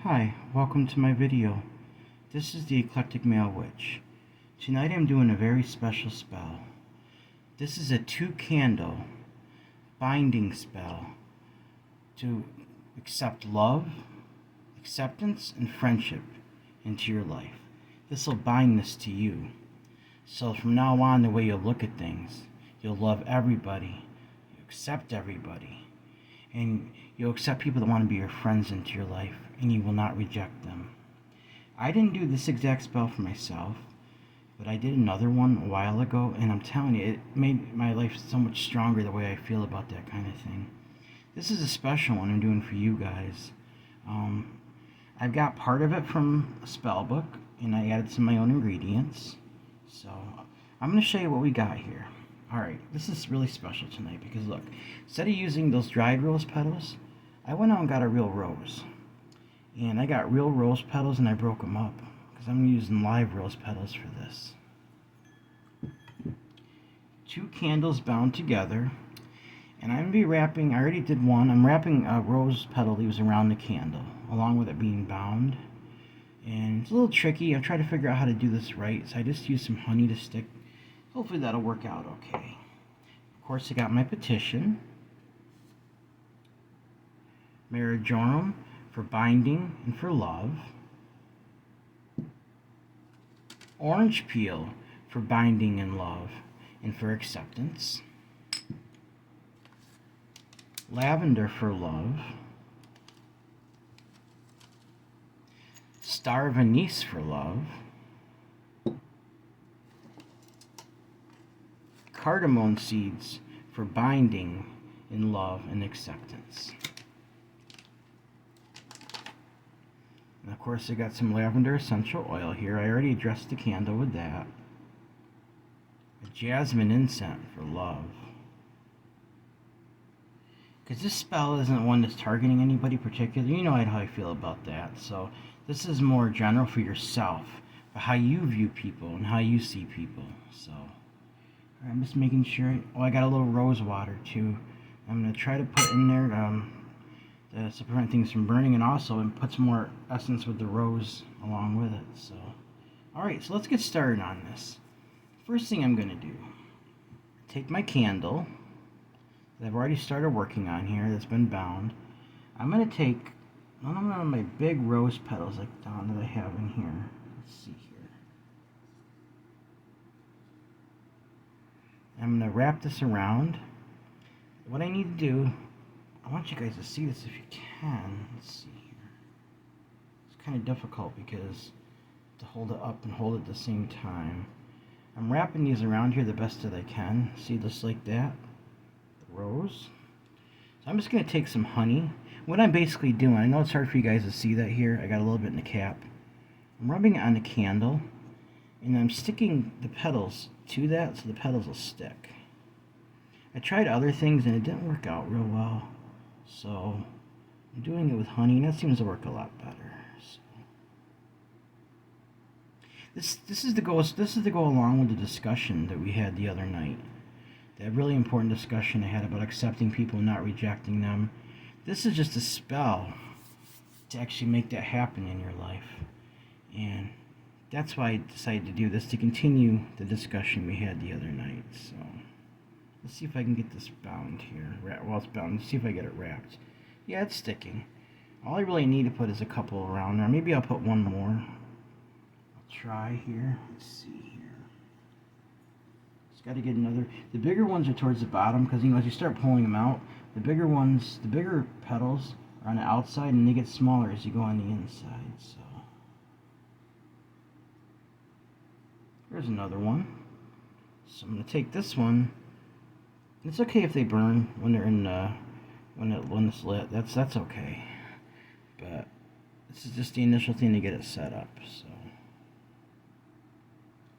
Hi, welcome to my video. This is the Eclectic Male Witch. Tonight I'm doing a very special spell. This is a 2-candle binding spell to accept love, acceptance, and friendship into your life. This will bind this to you. So from now on, the way you'll look at things, you'll love everybody, you accept everybody, and you'll accept people that want to be your friends into your life, and you will not reject them. I didn't do this exact spell for myself, but I did another one a while ago, and I'm telling you, it made my life so much stronger the way I feel about that kind of thing. This is a special one I'm doing for you guys. I've got part of it from a spell book, and I added some of my own ingredients. So I'm going to show you what we got here. Alright, this is really special tonight because look, instead of using those dried rose petals, I went out and got a real rose. And I got real rose petals and I broke them up because I'm using live rose petals for this. 2 candles bound together, and I'm going to be wrapping, I already did one, I'm wrapping rose petal leaves around the candle along with it being bound. And it's a little tricky. I've tried to figure out how to do this right, so I just used some honey to stick. Hopefully that'll work out okay. Of course, I got my petition, marjoram for binding and for love, orange peel for binding and love and for acceptance, lavender for love, star of anise for love, cardamom seeds for binding in love and acceptance. And of course I got some lavender essential oil here. I already addressed the candle with that. A jasmine incense for love. Because this spell isn't one that's targeting anybody particular. You know how I feel about that. So this is more general for yourself, for how you view people and how you see people. So I'm just making sure. Oh, I got a little rose water too. I'm going to try to put in there to prevent things from burning, and also and put some more essence with the rose along with it. So, alright, so let's get started on this. First thing I'm going to do, take my candle that I've already started working on here that's been bound. I'm going to take one of my big rose petals like down that I have in here. Let's see here. I'm going to wrap this around. What I need to do, I want you guys to see this if you can. Let's see here. It's kind of difficult because to hold it up and hold it at the same time. I'm wrapping these around here the best that I can. See, just like that. The rose. So I'm just going to take some honey. What I'm basically doing, I know it's hard for you guys to see that here. I got a little bit in the cap. I'm rubbing it on the candle, and I'm sticking the petals to that so the petals will stick. I tried other things and it didn't work out real well. So I'm doing it with honey, and that seems to work a lot better. So this is to go along with the discussion that we had the other night. That really important discussion I had about accepting people and not rejecting them. This is just a spell to actually make that happen in your life. And that's why I decided to do this, to continue the discussion we had the other night. So let's see if I can get this bound here. Well, it's bound. Let's see if I get it wrapped. Yeah, it's sticking. All I really need to put is a couple around there. Maybe I'll put one more. I'll try here. Let's see here. Just got to get another. The bigger ones are towards the bottom because, as you start pulling them out, the bigger petals are on the outside and they get smaller as you go on the inside. So there's another one. So I'm going to take this one. It's okay if they burn when they're in when it's lit. That's okay. But this is just the initial thing to get it set up.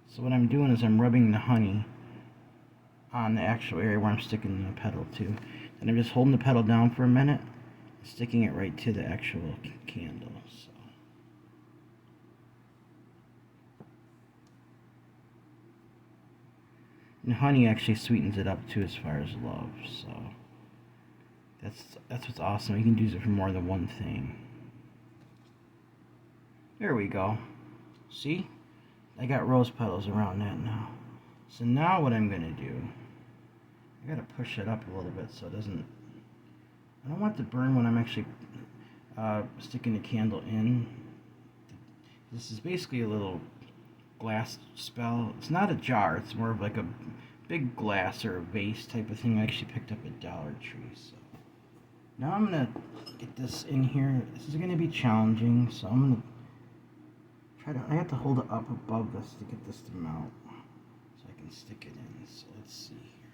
So what I'm doing is I'm rubbing the honey on the actual area where I'm sticking the petal to. And I'm just holding the petal down for a minute, sticking it right to the actual candle. So and honey actually sweetens it up too as far as love. So that's what's awesome. You can use it for more than one thing. There we go. See? I got rose petals around that now. So now what I'm going to do, I got to push it up a little bit so it doesn't, I don't want it to burn when I'm actually sticking the candle in. This is basically a little glass spell. It's not a jar, it's more of like a big glass or a vase type of thing I actually picked up at Dollar Tree. So now I'm going to get this in here. This is going to be challenging, so I'm going to I have to hold it up above this to get this to melt so I can stick it in. So let's see here.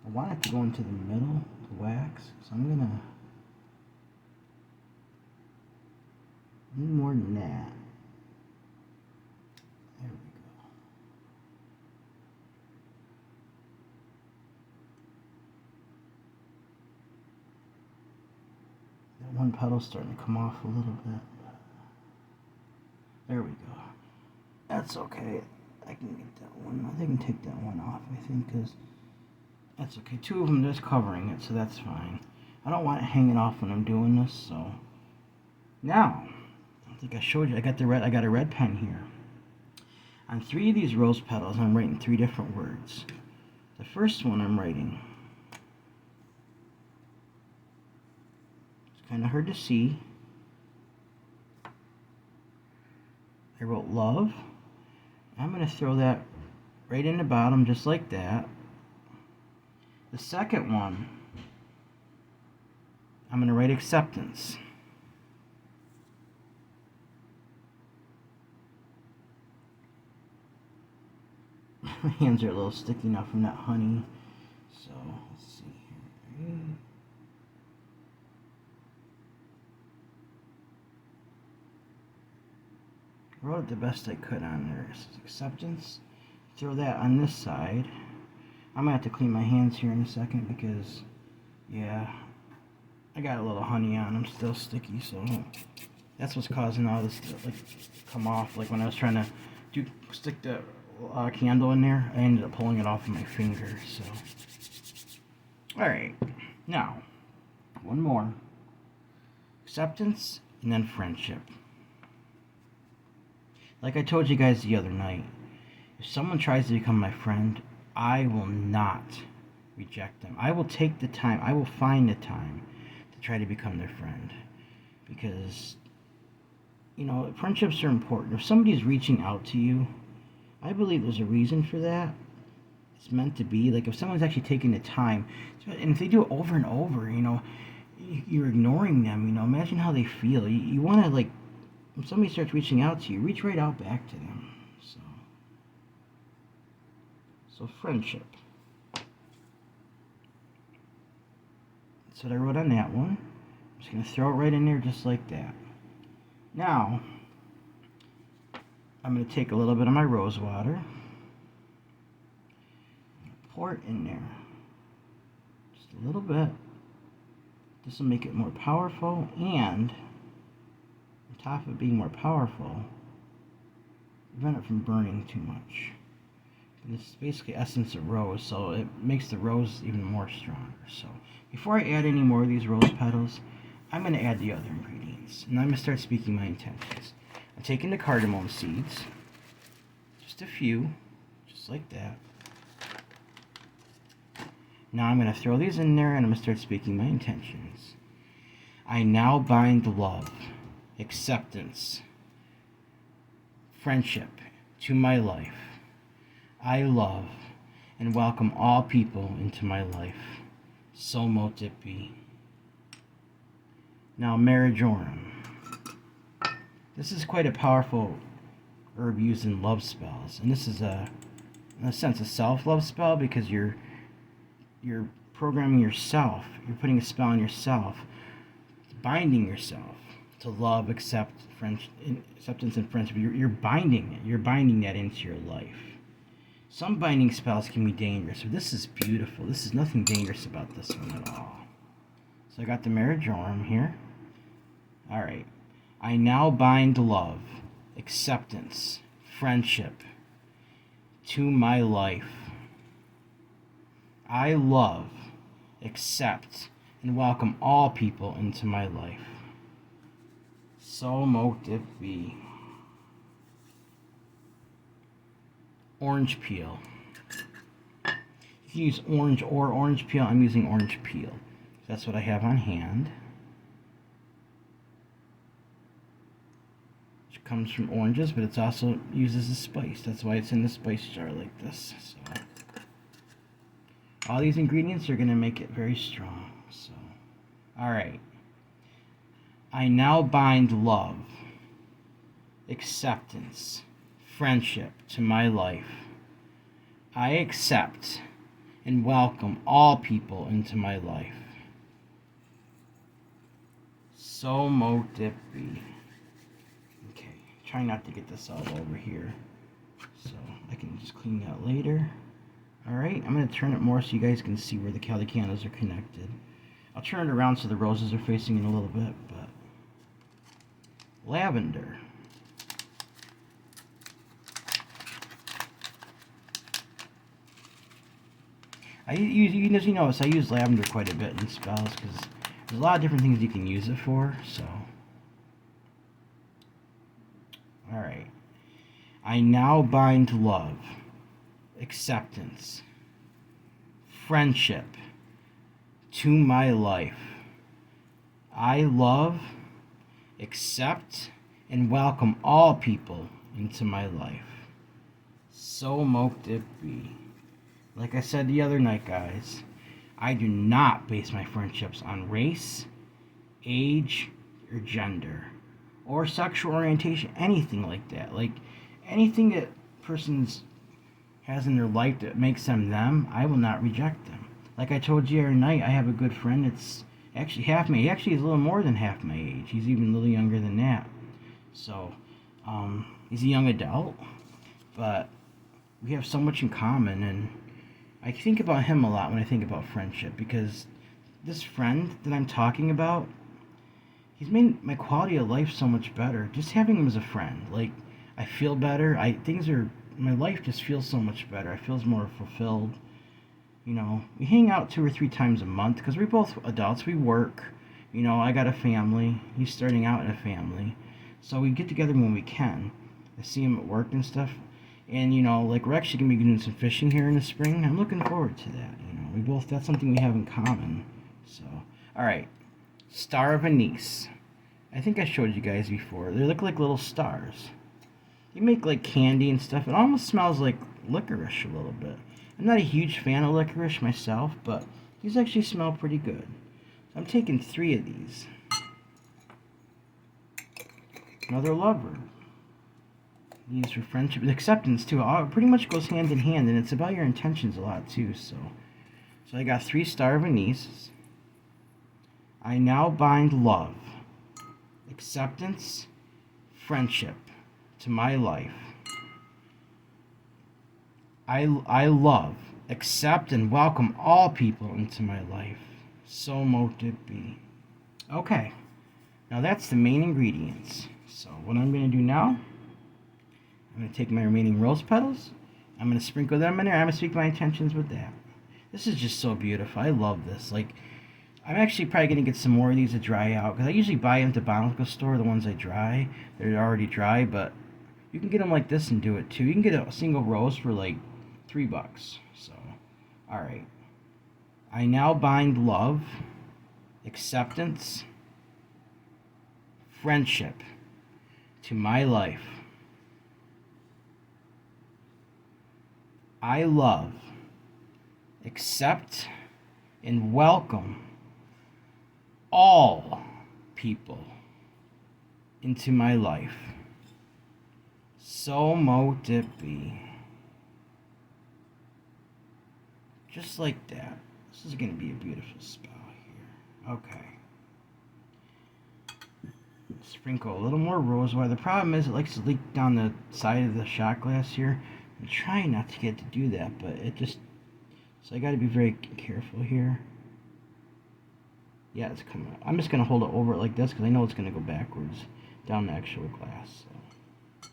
I want it to go into the middle, the wax, so I'm gonna need more than that. There we go. That one petal's starting to come off a little bit. There we go. That's okay. I can get that one. I can take that one off, I think, because that's okay. Two of them just covering it, so that's fine. I don't want it hanging off when I'm doing this, so. Now, I think I showed you, I got a red pen here. On 3 of these rose petals, I'm writing 3 different words. The first one I'm writing, it's kind of hard to see. I wrote love. I'm going to throw that right in the bottom just like that. The second one, I'm going to write acceptance. My hands are a little sticky now from that honey. So, let's see here. I wrote it the best I could on there. Acceptance. Throw that on this side. I'm going to have to clean my hands here in a second because, yeah, I got a little honey on. I'm still sticky, so that's what's causing all this to like come off. Like when I was trying to stick the candle in there, I ended up pulling it off with my finger. So, all right, now one more: acceptance and then friendship. Like I told you guys the other night, if someone tries to become my friend, I will not reject them. I will take the time. I will find the time to try to become their friend. Because, you know, friendships are important. If somebody's reaching out to you, I believe there's a reason for that. It's meant to be. Like if someone's actually taking the time, and if they do it over and over, you know, you're ignoring them, you know, imagine how they feel. You want to, like, when somebody starts reaching out to you, reach right out back to them. So friendship. That's what I wrote on that one. I'm just going to throw it right in there just like that. Now, I'm going to take a little bit of my rose water, pour it in there. Just a little bit. This will make it more powerful, and on top of it being more powerful, prevent it from burning too much. This is basically essence of rose, so it makes the rose even more stronger. So before I add any more of these rose petals, I'm going to add the other ingredients. And I'm going to start speaking my intentions. I'm taking the cardamom seeds, just a few, just like that. Now I'm going to throw these in there and I'm going to start speaking my intentions. I now bind love, acceptance, friendship to my life. I love and welcome all people into my life. So mote it be. Now, marjoram. This is quite a powerful herb used in love spells. And this is in a sense, a self-love spell because you're programming yourself. You're putting a spell on yourself. Binding yourself to love, acceptance, and friendship. You're binding it. You're binding that into your life. Some binding spells can be dangerous, but this is beautiful. This is nothing dangerous about this one at all. So I got the marjoram here. Alright. I now bind love, acceptance, friendship to my life. I love, accept, and welcome all people into my life. So mote it be. Orange peel. You can use orange or orange peel. I'm using orange peel. That's what I have on hand. Which comes from oranges, but it's also used as a spice. That's why it's in the spice jar like this. So all these ingredients are going to make it very strong. So, alright. I now bind love, acceptance, friendship to my life. I accept and welcome all people into my life. So mote it be. Okay, try not to get this all over here, so I can just clean that later. Alright, I'm going to turn it more so you guys can see where the candles are connected. I'll turn it around so the roses are facing in a little bit, but lavender. As you notice, I use lavender quite a bit in spells because there's a lot of different things you can use it for. So, alright. I now bind love, acceptance, friendship to my life. I love, accept, and welcome all people into my life. So mote it be. Like I said the other night, guys, I do not base my friendships on race, age, or gender, or sexual orientation, anything like that. Like, anything that person's has in their life that makes them them, I will not reject them. Like I told you the other night, I have a good friend that's actually half my age. Actually, he's a little more than half my age. He's even a little younger than that. So, he's a young adult, but we have so much in common, and I think about him a lot when I think about friendship, because this friend that I'm talking about, he's made my quality of life so much better. Just having him as a friend, like, I feel better. My life just feels so much better. I feel more fulfilled. You know, we hang out 2 or 3 times a month because we're both adults. We work. You know, I got a family. He's starting out in a family. So we get together when we can. I see him at work and stuff. And, you know, like, we're actually going to be doing some fishing here in the spring. I'm looking forward to that. You know, that's something we have in common. So, alright. Star of anise. I think I showed you guys before. They look like little stars. You make, like, candy and stuff. It almost smells like licorice a little bit. I'm not a huge fan of licorice myself, but these actually smell pretty good. So I'm taking 3 of these. Another lover. These for friendship and acceptance too. It pretty much goes hand in hand, and it's about your intentions a lot too. So I got 3 star of anise. I now bind love, acceptance, friendship to my life. I love, accept, and welcome all people into my life. So mote it be. Okay, now that's the main ingredients. So what I'm going to do now, I'm going to take my remaining rose petals. I'm going to sprinkle them in there. I'm going to speak my intentions with that. This is just so beautiful. I love this. Like, I'm actually probably going to get some more of these to dry out, because I usually buy them at the botanical store, the ones I dry. They're already dry, but you can get them like this and do it too. You can get a single rose for like $3. So, alright. I now bind love, acceptance, friendship to my life. I love, accept, and welcome all people into my life. So mote it be. Just like that. This is going to be a beautiful spell here. Okay. Sprinkle a little more rose water. The problem is it likes to leak down the side of the shot glass here. I'm trying not to get to do that, but it just... So I got to be very careful here. Yeah, it's coming out. I'm just going to hold it over it like this because I know it's going to go backwards down the actual glass. So.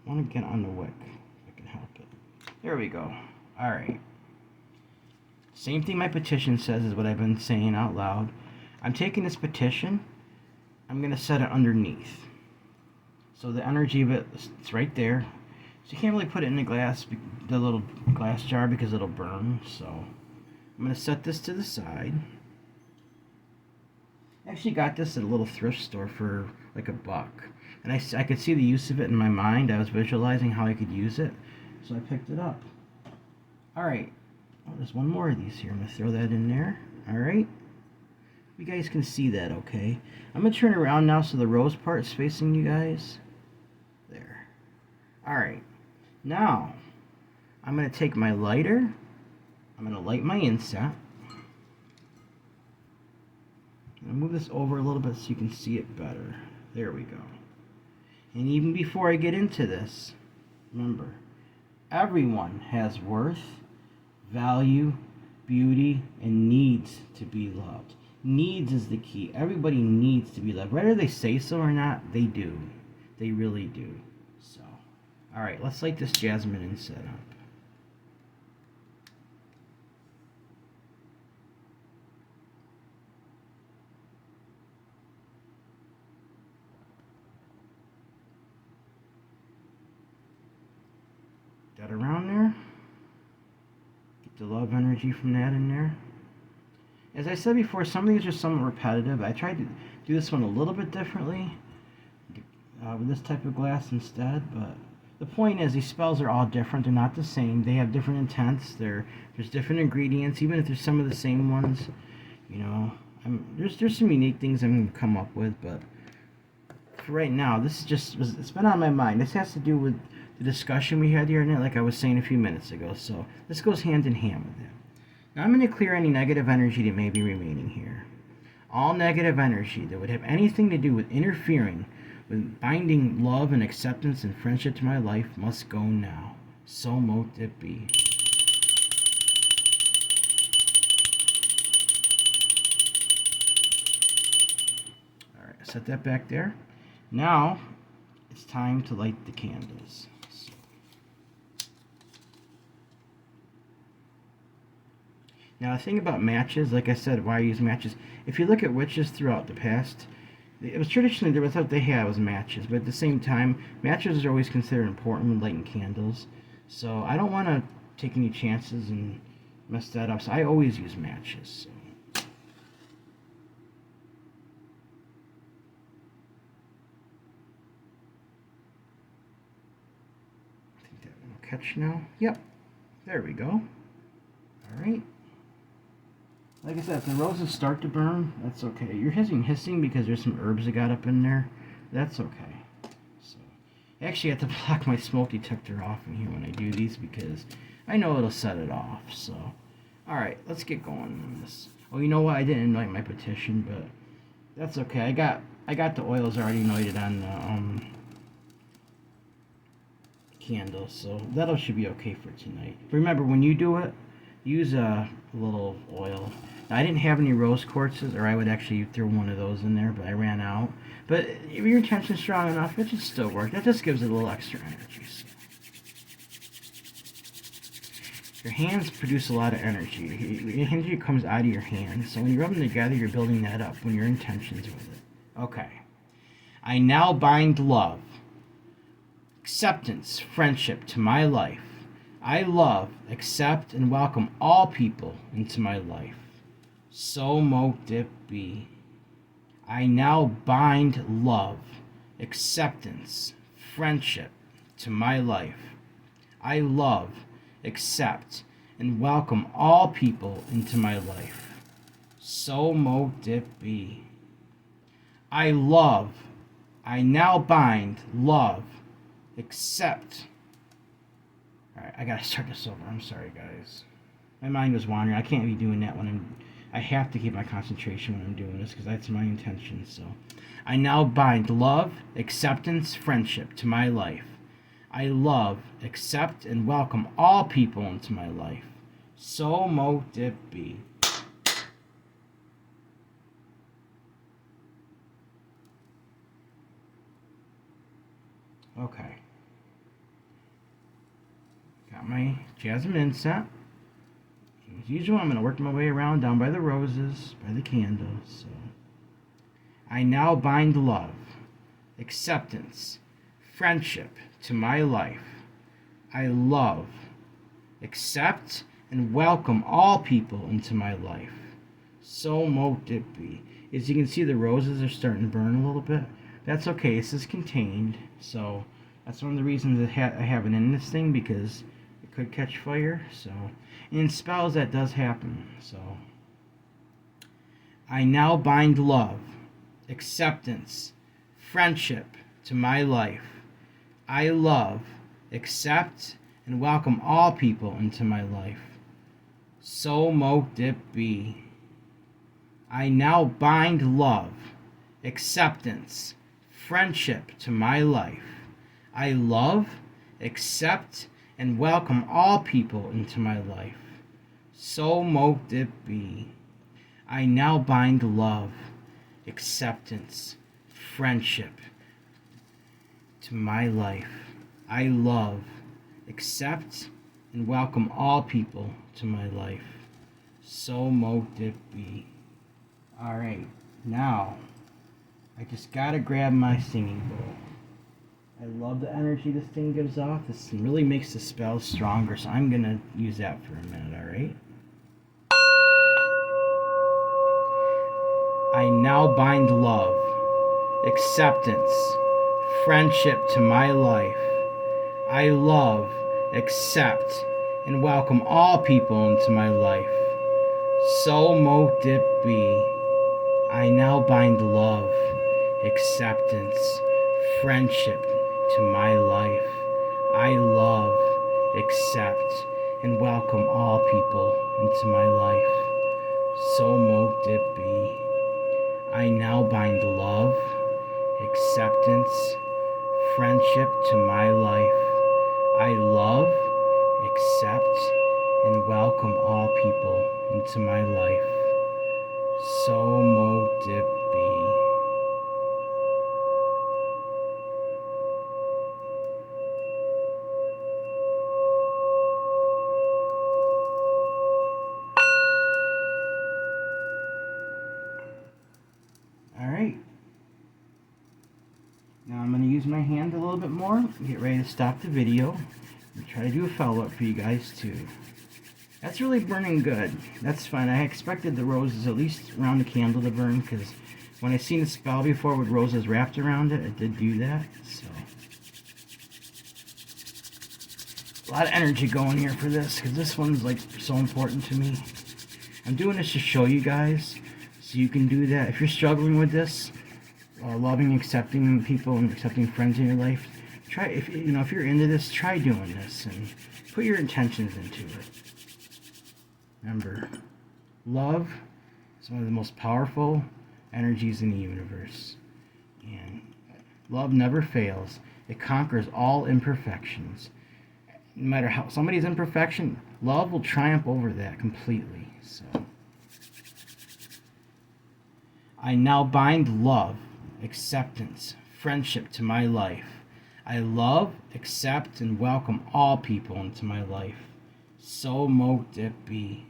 I want to get on the wick if I can help it. There we go. Alright. Same thing my petition says is what I've been saying out loud. I'm taking this petition, I'm going to set it underneath. So the energy of it's right there. So you can't really put it in the little glass jar because it'll burn. So I'm going to set this to the side. I actually got this at a little thrift store for like $1. And I could see the use of it in my mind. I was visualizing how I could use it. So I picked it up. Alright. Oh, there's one more of these here. I'm going to throw that in there. Alright. You guys can see that, okay? I'm going to turn around now so the rose part is facing you guys. There. Alright. Now, I'm going to take my lighter. I'm going to light my inset. I'm going to move this over a little bit so you can see it better. There we go. And even before I get into this, remember, everyone has worth, value, beauty, and needs to be loved. Needs is the key. Everybody needs to be loved. Whether they say so or not, they do. They really do. So, alright, let's light this jasmine inset up. That around there. Get the love energy from that in there. As I said before, some of these are somewhat repetitive. I tried to do this one a little bit differently with this type of glass instead, but the point is these spells are all different. They're not the same. They have different intents. There's different ingredients, even if there's some of the same ones. You know, there's some unique things I'm going to come up with, but for right now, this is just, it's been on my mind. This has to do with the discussion we had the other night, like I was saying a few minutes ago. So this goes hand in hand with it. Now I'm going to clear any negative energy that may be remaining here. All negative energy that would have anything to do with interfering with binding love and acceptance and friendship to my life must go now. So mote it be. Alright, set that back there. Now it's time to light the candles. Now, the thing about matches, like I said, why I use matches, if you look at witches throughout the past, it was traditionally, there was what they had was matches, but at the same time, matches are always considered important when lighting candles. So I don't want to take any chances and mess that up, so I always use matches. So. I think that one will catch now. Yep, there we go. Alright. Like I said, if the roses start to burn, that's okay. You're hissing because there's some herbs that got up in there. That's okay. So, I actually have to block my smoke detector off in here when I do these because I know it'll set it off. So, alright, let's get going on this. Oh, you know what? I didn't anoint my petition, but that's okay. I got the oils already anointed on the candle, so that should be okay for tonight. Remember, when you do it, use a little oil. Now, I didn't have any rose quartzes, or I would actually throw one of those in there, but I ran out. But if your intention's strong enough, it should still work. That just gives it a little extra energy. So. Your hands produce a lot of energy. Your energy comes out of your hands. So when you rub them together, you're building that up when your intention's with it. Okay. I now bind love, acceptance, friendship to my life. I love, accept, and welcome all people into my life. So mote it be. I now bind love, acceptance, friendship to my life. I love, accept, and welcome all people into my life. So mote it be. I now bind love, accept. Alright, I gotta start this over. I'm sorry, guys. My mind was wandering. I can't be doing that when I have to keep my concentration when I'm doing this because that's my intention. So, I now bind love, acceptance, friendship to my life. I love, accept, and welcome all people into my life. So mote it be. Okay. Got my jasmine inset. As usual, I'm going to work my way around down by the roses, by the candle. So, I now bind love, acceptance, friendship to my life. I love, accept, and welcome all people into my life. So mote it be. As you can see, the roses are starting to burn a little bit. That's okay. This is contained. So that's one of the reasons I have it in this thing, because it could catch fire. So, and in spells that does happen. So I now bind love, acceptance, friendship to my life. I love, accept, and welcome all people into my life. So mote it be. I now bind love, acceptance, friendship to my life. I love, accept, and welcome all people into my life. So mote it be. I now bind love, acceptance, friendship to my life. I love, accept, and welcome all people to my life. So mote it be. Alright, now I just gotta grab my singing bowl. I love the energy this thing gives off. This really makes the spell stronger, so I'm gonna use that for a minute, alright? I now bind love, acceptance, friendship to my life. I love, accept, and welcome all people into my life. So mote it be. I now bind love, acceptance, friendship to my life. I love, accept, and welcome all people into my life. So mote it be. I now bind love, acceptance, friendship to my life. I love, accept, and welcome all people into my life. So mote it be. Alright. Now I'm going to use my hand a little bit more, get ready to stop the video, and try to do a follow-up for you guys too. That's really burning good. That's fine. I expected the roses at least around the candle to burn, because when I seen the spell before with roses wrapped around it, it did do that. So a lot of energy going here for this, because this one's like so important to me. I'm doing this to show you guys so you can do that. If you're struggling with this, loving, accepting people and accepting friends in your life, try, if you're into this, try doing this and put your intentions into it. Remember, love is one of the most powerful energies in the universe, and love never fails. It conquers all imperfections. No matter how somebody's imperfection, love will triumph over that completely. So I now bind love, acceptance, friendship to my life. I love, accept, and welcome all people into my life. So mote it be.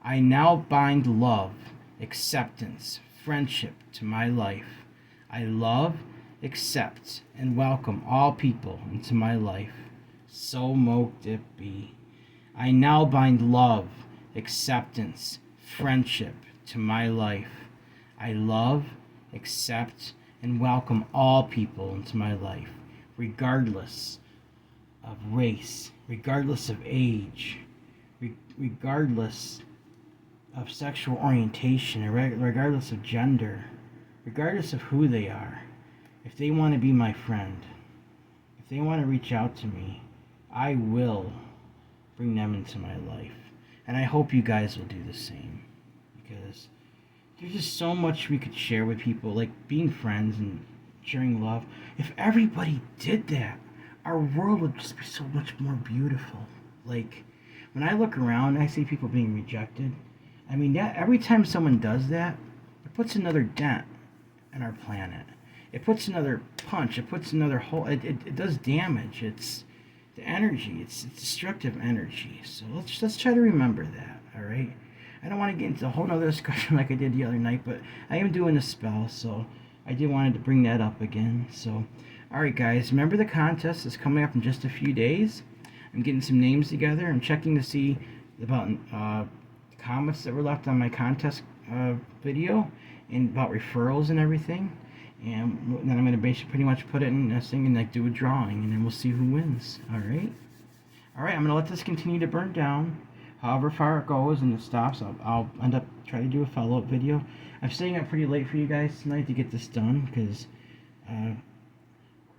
I now bind love, acceptance, friendship to my life. I love, accept, and welcome all people into my life. So mote it be. I now bind love, acceptance, friendship to my life. I love, accept, and welcome all people into my life, regardless of race, regardless of age, regardless of sexual orientation, regardless of gender, regardless of who they are. If they want to be my friend, if they want to reach out to me, I will bring them into my life. And I hope you guys will do the same, because there's just so much we could share with people, like being friends and sharing love. If everybody did that, our world would just be so much more beautiful. Like, when I look around, I see people being rejected. I mean, that every time someone does that, it puts another dent in our planet. It puts another punch. It puts another hole. It does damage. It's the energy. It's destructive energy. So let's try to remember that. All Alright? I don't want to get into a whole nother discussion like I did the other night, but I am doing a spell, so I did wanted to bring that up again. So, alright guys, remember the contest is coming up in just a few days. I'm getting some names together. I'm checking to see about comments that were left on my contest video and about referrals and everything. And then I'm going to basically pretty much put it in this thing and like do a drawing, and then we'll see who wins. Alright? Alright, I'm going to let this continue to burn down. However far it goes and it stops, I'll end up trying to do a follow-up video. I'm staying up pretty late for you guys tonight to get this done, because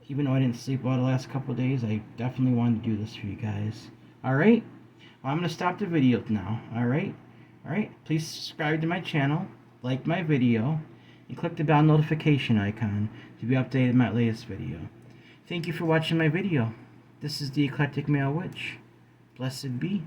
even though I didn't sleep well the last couple of days, I definitely wanted to do this for you guys. Alright? Well, I'm going to stop the video now. Alright? Alright? Please subscribe to my channel, like my video, and click the bell notification icon to be updated on my latest video. Thank you for watching my video. This is the Eclectic Male Witch. Blessed be.